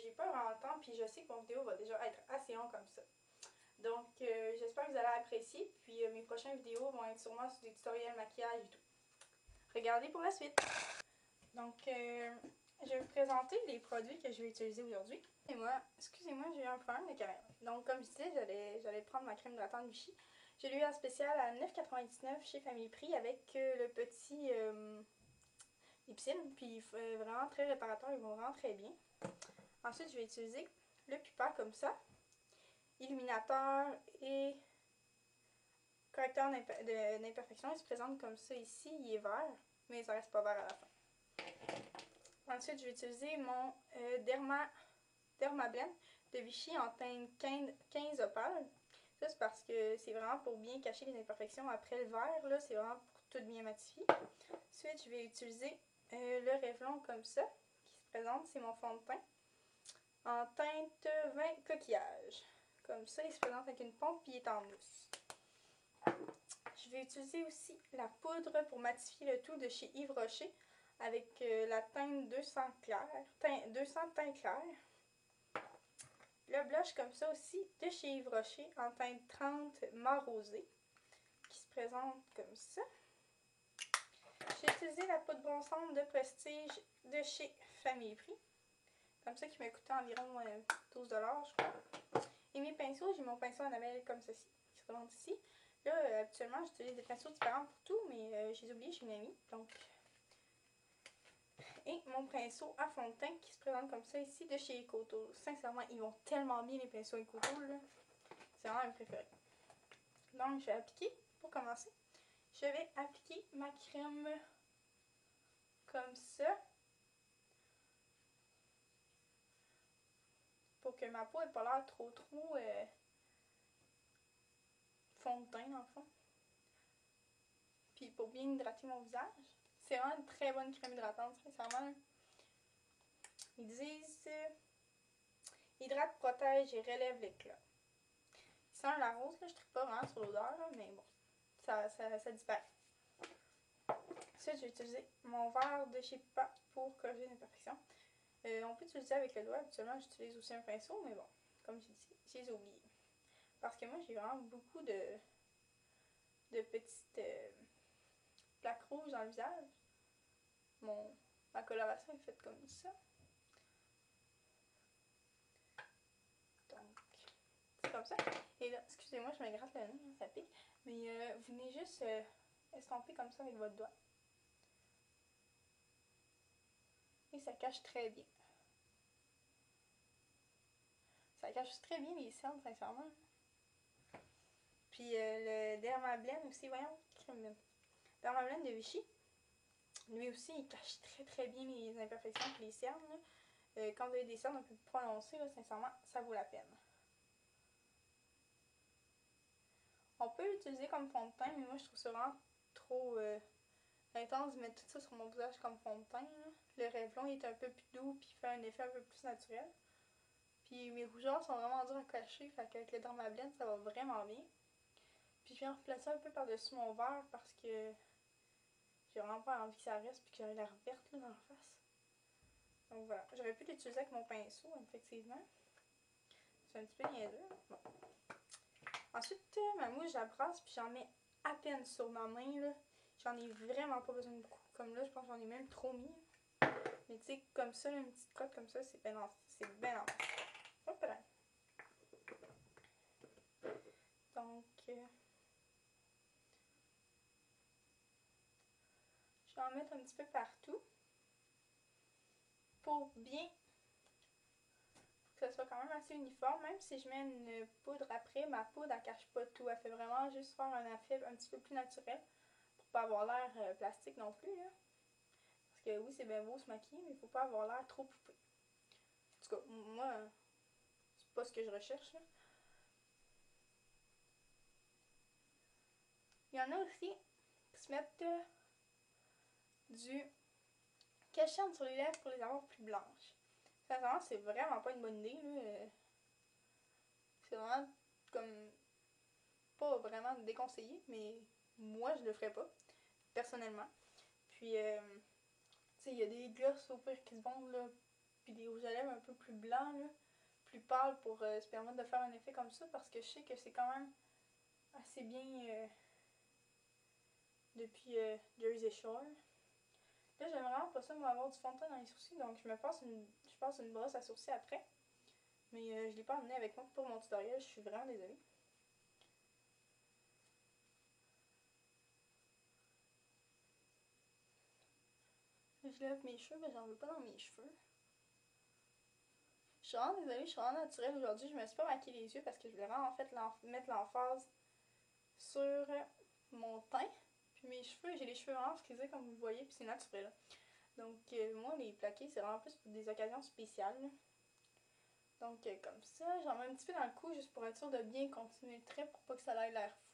j'ai pas vraiment le temps, puis je sais que mon vidéo va déjà être assez long comme ça. Donc, j'espère que vous allez apprécier, puis mes prochaines vidéos vont être sûrement sur des tutoriels maquillage et tout. Regardez pour la suite. Donc, je vais vous présenter les produits que je vais utiliser aujourd'hui. Et moi, excusez-moi, j'ai eu un problème de caméra. Donc, comme je disais, j'allais prendre ma crème hydratante Vichy. Je l'ai eu en spécial à 9,99 chez Famille Prix avec le petit Ipsil. Puis, vraiment très réparateur, ils vont vraiment très bien. Ensuite, je vais utiliser le pupa comme ça. Illuminateur et correcteur d'imperfection. Il se présente comme ça ici. Il est vert, mais ça reste pas vert à la fin. Ensuite, je vais utiliser mon Dermablend de Vichy en teinte 15 opale. Ça, c'est parce que c'est vraiment pour bien cacher les imperfections après le vert. Là, c'est vraiment pour tout bien matifier. Ensuite, je vais utiliser le Revlon comme ça, qui se présente. C'est mon fond de teint en teinte 20 coquillage. Comme ça, il se présente avec une pompe et il est en mousse. Je vais utiliser aussi la poudre pour matifier le tout de chez Yves Rocher avec la teinte 200 teint clair. Le blush comme ça aussi de chez Yves Rocher en teinte 30 mort rosé qui se présente comme ça. J'ai utilisé la poudre bronzante de Prestige de chez Famille Prix. Comme ça qui m'a coûté environ 12 $, je crois. Et mes pinceaux, j'ai mon pinceau Annabelle comme ceci, qui se présente ici. Là, habituellement, j'utilise des pinceaux différents pour tout, mais je les ai oubliés chez une amie. Donc. Et mon pinceau à fond de teint qui se présente comme ça ici de chez Ecotool. Sincèrement, ils vont tellement bien les pinceaux Ecotool. C'est vraiment mes préférés. Donc, je vais appliquer, pour commencer, je vais appliquer ma crème comme ça. Pour que ma peau n'ait pas l'air trop fond de teint, dans le fond. Puis pour bien hydrater mon visage. C'est vraiment une très bonne crème hydratante, sincèrement. Ils disent hydrate, protège et relève l'éclat. Il sent la rose, là, je ne tripe pas vraiment sur l'odeur, mais bon, ça disparaît. Ensuite, je vais utiliser mon verre de chez Pupa pour corriger les imperfections. On peut utiliser avec le doigt, habituellement j'utilise aussi un pinceau, mais bon, comme j'ai dit, j'ai oublié. Parce que moi, j'ai vraiment beaucoup de petites plaques rouges dans le visage. Ma coloration est faite comme ça. Donc, c'est comme ça. Et là, excusez-moi, je me gratte le nez, ça pique. Mais vous venez juste estomper comme ça avec votre doigt. Et ça cache très bien. Ça cache très bien les cernes, sincèrement. Puis le Dermablend aussi, voyons, crème. Dermablend de Vichy. Lui aussi, il cache très bien les imperfections et les cernes. Quand vous avez des cernes un peu plus prononcées, là, sincèrement, ça vaut la peine. On peut l'utiliser comme fond de teint, mais moi je trouve ça vraiment trop intense de mettre tout ça sur mon visage comme fond de teint. Là. Le Revlon il est un peu plus doux puis il fait un effet un peu plus naturel. Puis mes rougeurs sont vraiment durs à cacher, fait qu'avec le Dermablend ça va vraiment bien. Puis je viens replacer un peu par-dessus mon verre parce que j'ai vraiment pas envie que ça reste puis que j'aurai l'air verte là, dans la face. Donc voilà, j'aurais pu l'utiliser avec mon pinceau, effectivement. C'est un petit peu niaiseux. Bon. Ensuite, ma mousse, j'abrasse puis j'en mets à peine sur ma main. Là. J'en ai vraiment pas besoin de beaucoup. Comme là, je pense que j'en ai même trop mis. Mais tu sais, comme ça, là, une petite cote comme ça, c'est bien en Hop là. Donc, je vais en mettre un petit peu partout. Pour bien que ce soit quand même assez uniforme. Même si je mets une poudre après, ma poudre elle cache pas tout. Elle fait vraiment juste faire un effet un petit peu plus naturel. Pour pas avoir l'air plastique non plus. Là. Parce que oui, c'est bien beau se maquiller, mais il faut pas avoir l'air trop poupée. En tout cas, moi, c'est pas ce que je recherche. Là. Il y en a aussi qui se mettent du cache-cerne sur les lèvres pour les avoir plus blanches. Sincèrement, c'est vraiment pas une bonne idée. C'est vraiment comme pas vraiment déconseillé, mais moi je le ferais pas, personnellement. Puis, tu sais, il y a des glosses au pire qui se vendent là, puis des rouges à lèvres un peu plus blancs, là, plus pâles pour se permettre de faire un effet comme ça parce que je sais que c'est quand même assez bien depuis Jersey Shore. Là, j'aime vraiment pas ça, moi, avoir du fond de teint dans les sourcils, donc je passe une brosse à sourcils après. Mais je l'ai pas emmené avec moi pour mon tutoriel, je suis vraiment désolée. Je lève mes cheveux, mais j'en veux pas dans mes cheveux. Je suis vraiment désolée, je suis vraiment naturelle aujourd'hui. Je me suis pas maquillée les yeux parce que je voulais vraiment en fait mettre l'emphase sur mon teint. Puis mes cheveux, j'ai les cheveux vraiment frisés comme vous le voyez, puis c'est naturel. Donc moi, les plaqués, c'est vraiment plus pour des occasions spéciales. Donc comme ça, j'en mets un petit peu dans le cou juste pour être sûr de bien continuer le trait pour pas que ça ait l'air fou.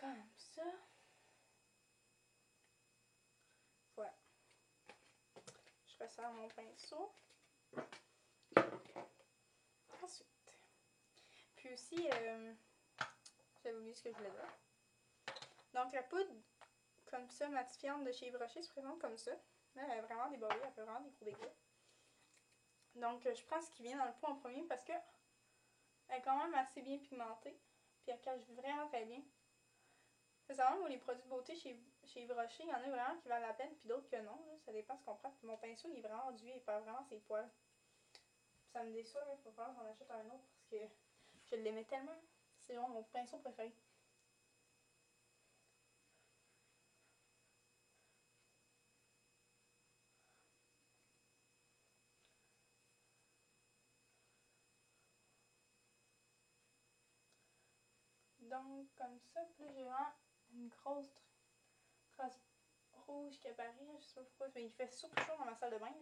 Comme ça. Voilà. Je resserre mon pinceau. Ensuite. Puis aussi, j'avais oublié ce que je voulais dire. Donc la poudre, comme ça, matifiante de chez Yves Rocher se présente comme ça. Là, elle est vraiment débarrée, elle fait vraiment des gros dégâts. Donc je prends ce qui vient dans le pot en premier parce que elle est quand même assez bien pigmentée. Puis elle cache vraiment très bien. C'est vraiment moi les produits de beauté chez Yves Rocher, il y en a vraiment qui valent la peine, puis d'autres que non. Là, ça dépend ce qu'on prend. Puis mon pinceau, il est vraiment enduit, il perd vraiment ses poils. Ça me déçoit, il faut vraiment que j'en achète un autre parce que je l'aimais tellement. C'est vraiment mon pinceau préféré. Donc, comme ça, puis là, j'ai vraiment une grosse trace rouge qui apparaît. Je sais pas pourquoi, mais il fait surtout chaud dans ma salle de bain.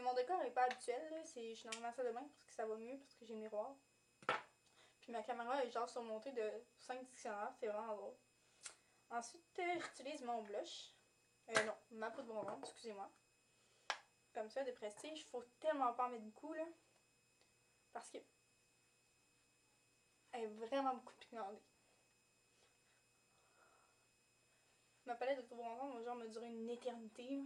Mon décor n'est pas habituel. Je suis dans ma salle de bain parce que ça va mieux, parce que j'ai le miroir. Puis ma caméra est genre surmontée de 5 dictionnaires. C'est vraiment drôle. Ensuite, j'utilise mon blush. Non, ma poudre bonbon, excusez-moi. Comme ça, de prestige. Faut tellement pas en mettre beaucoup, là. Parce que elle est vraiment beaucoup pigmentée. Ma palette de poudre bonbon va genre me durer une éternité, là.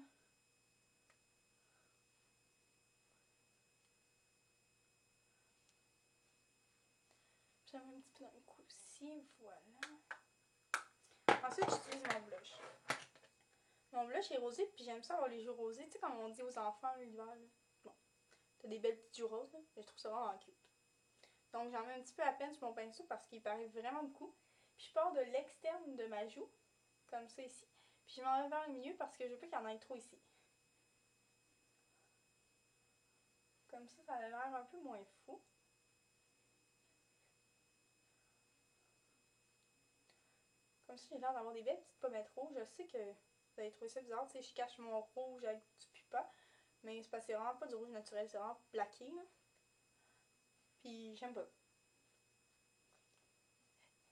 J'en mets un petit peu dans le cou aussi, voilà. Ensuite, j'utilise mon blush. Mon blush est rosé, puis j'aime ça avoir les joues rosées. Tu sais, comme on dit aux enfants l'hiver, là. Bon, t'as des belles petites joues roses, là. Je trouve ça vraiment cute. Donc, j'en mets un petit peu à peine sur mon pinceau parce qu'il paraît vraiment beaucoup. Puis, je pars de l'externe de ma joue, comme ça ici. Puis, je m'en vais vers le milieu parce que je veux pas qu'il y en ait trop ici. Comme ça a l'air un peu moins fou. Comme ça, j'ai l'air d'avoir des belles petites pommettes rouges. Je sais que vous allez trouver ça bizarre. Tu sais, je cache mon rouge avec du pupa. Mais c'est parce que c'est vraiment pas du rouge naturel, c'est vraiment plaqué, là. Puis j'aime pas.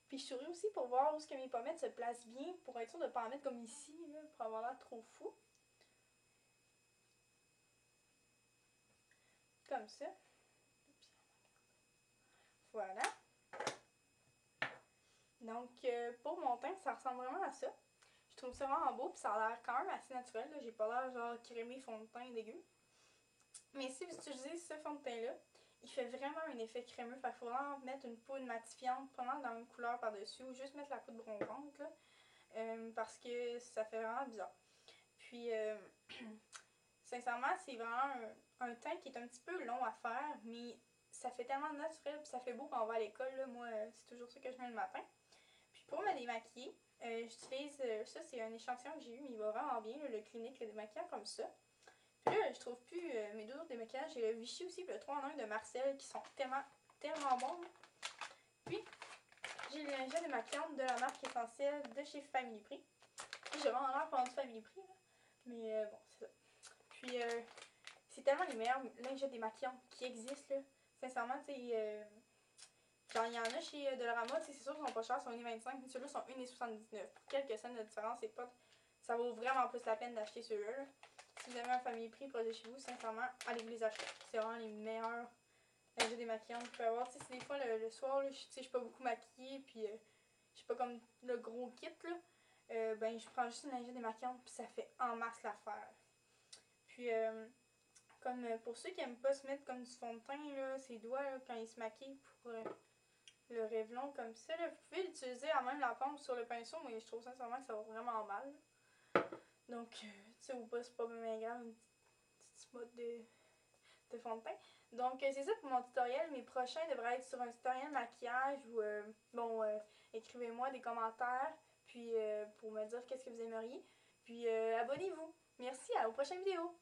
Puis je souris aussi pour voir où est-ce que mes pommettes se placent bien, pour être sûre de ne pas en mettre comme ici, là, pour avoir l'air trop fou. Comme ça. Voilà. Donc pour mon teint, ça ressemble vraiment à ça. Je trouve ça vraiment beau, puis ça a l'air quand même assez naturel. J'ai pas l'air genre crémé fond de teint dégueu. Mais si vous utilisez ce fond de teint-là, il fait vraiment un effet crémeux. Fait qu'il faut vraiment mettre une poudre matifiante, pendant dans une couleur par-dessus, ou juste mettre la poudre bronzante, là, parce que ça fait vraiment bizarre. Puis, sincèrement, c'est vraiment un teint qui est un petit peu long à faire, mais ça fait tellement naturel, puis ça fait beau quand on va à l'école. Là. Moi, c'est toujours ça que je mets le matin. Puis pour me démaquiller, j'utilise, ça c'est un échantillon que j'ai eu, mais il va vraiment bien, là, le Clinique, le démaquillant comme ça. Puis là, je trouve plus mes deux autres démaquillages. J'ai le Vichy aussi, puis le 3 en 1 de Marcel, qui sont tellement, tellement bons. Puis, j'ai les lingettes démaquillantes de la marque Essentielle de chez Family Prix. J'ai vraiment l'air pendant du Family Prix, là. Mais bon, c'est ça. Puis, c'est tellement les meilleures lingettes démaquillantes qui existent, là. Sincèrement, tu sais, genre, il y en a chez Dollarama, c'est sûr qu'ils sont pas chers, ils sont 1,25, mais ceux-là sont 1,79. Pour quelques cents de différence, c'est pas... ça vaut vraiment plus la peine d'acheter ceux-là. Si vous avez un Family Prix proche de chez vous, sincèrement, allez vous les acheter. C'est vraiment les meilleurs lingettes démaquillantes que vous pouvez avoir. Tu sais, si des fois le soir, je suis pas beaucoup maquillée, puis je suis pas comme le gros kit, là, ben je prends juste une lingette démaquillante, puis ça fait en masse l'affaire. Puis, Comme pour ceux qui aiment pas se mettre comme du fond de teint, là, ses doigts, là, quand ils se maquillent pour le Revlon comme ça, là, vous pouvez l'utiliser à même la pompe sur le pinceau, mais je trouve sincèrement que ça va vraiment mal. Donc, tu sais, ou pas, c'est pas bien grave, une petite mode de fond de teint. Donc, c'est ça pour mon tutoriel. Mes prochains devraient être sur un tutoriel maquillage ou, écrivez-moi des commentaires, puis pour me dire qu'est-ce que vous aimeriez. Puis, abonnez-vous. Merci, aux prochaines vidéos.